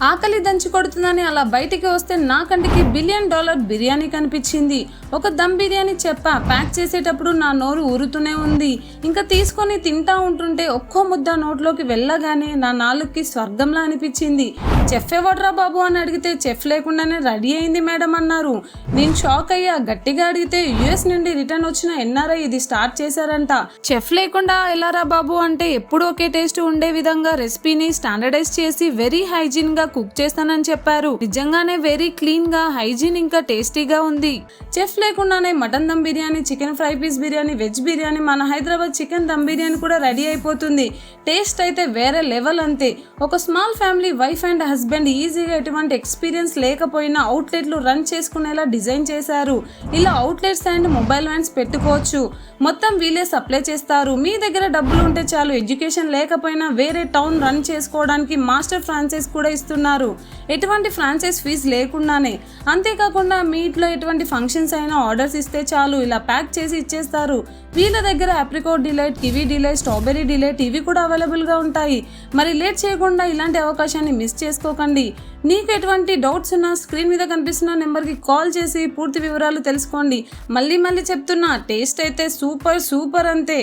ఆకలి దంచి కొడుతుందని అలా బయటికి వస్తే నా కంటికి $1 బిలియన్ బిర్యానీ కనిపించింది. ఒక దమ్ బిర్యానీ ప్యాక్ చేసేటప్పుడు నా నోరు ఊరుతూనే ఉంది. ఇంకా తీసుకొని తింటా ఉంటుంటే ఒక్కో ముద్ద నోట్లోకి వెళ్ళగానే నా నాలుగుకి స్వర్గంలా అనిపించింది. చెఫ్ ఎవడ్రా బాబు అని అడిగితే చెఫ్ లేకుండానే రెడీ అయింది మేడం అన్నారు. నేను షాక్ అయ్యా. గట్టిగా అడిగితే US నుండి రిటర్న్ వచ్చిన NRI ఇది స్టార్ట్ చేశారంట. చెఫ్ లేకుండా ఎలారా బాబు అంటే ఎప్పుడు ఒకే టేస్ట్ ఉండే విధంగా రెసిపీని స్టాండర్డైజ్ చేసి వెరీ హైజీన్ గా కుక్ చేస్తానని చెప్పారు. నిజంగానే వెరీ క్లీన్ గా, హైజీన్ ఇంకా టేస్టీగా ఉంది. చెఫ్ లేకుండానే mutton dum biryani, chicken fry piece biryani, veg biryani, మన హైదరాబాద్ చికెన్ దమ్ బిర్యానీ కూడా రెడీ అయిపోతుంది. టేస్ట్ అయితే వేరే లెవెల్ అంతే. ఒక small family wife and husband ఈజీగా ఎటువంటి ఎక్స్పీరియన్స్ లేకపోయినా అవుట్లెట్లు రన్ చేసుకునేలా డిజైన్ చేశారు. ఇలా అవుట్లెట్స్ అండ్ మొబైల్ వ్యాన్స్ పెట్టుకోవచ్చు. మొత్తం వీళ్ళే సప్లై చేస్తారు. మీ దగ్గర డబ్బులు ఉంటే చాలు, ఎడ్యుకేషన్ లేకపోయినా వేరే టౌన్ రన్ చేసుకోవడానికి మాస్టర్ ఫ్రాంచైజ్ కూడా ఇస్తున్నారు. ఎటువంటి ఫ్రాంచైజ్ ఫీజు లేకుండానే. అంతేకాకుండా మీ ఇంట్లో ఎటువంటి ఫంక్షన్స్ అయినా ఆర్డర్స్ ఇస్తే చాలు, ఇలా ప్యాక్ చేసి ఇచ్చేస్తారు. వీళ్ళ దగ్గర apricot delight, kiwi delight, strawberry delight ఇవి కూడా అవైలబుల్గా ఉంటాయి. మరి లేట్ చేయకుండా ఇలాంటి అవకాశాన్ని మిస్ చేసుకోకండి. నీకు ఎటువంటి డౌట్స్ ఉన్నా స్క్రీన్ మీద కనిపిస్తున్న నెంబర్కి కాల్ చేసి పూర్తి వివరాలు తెలుసుకోండి. మళ్ళీ చెప్తున్నా, టేస్ట్ అయితే సూపర్ అంతే.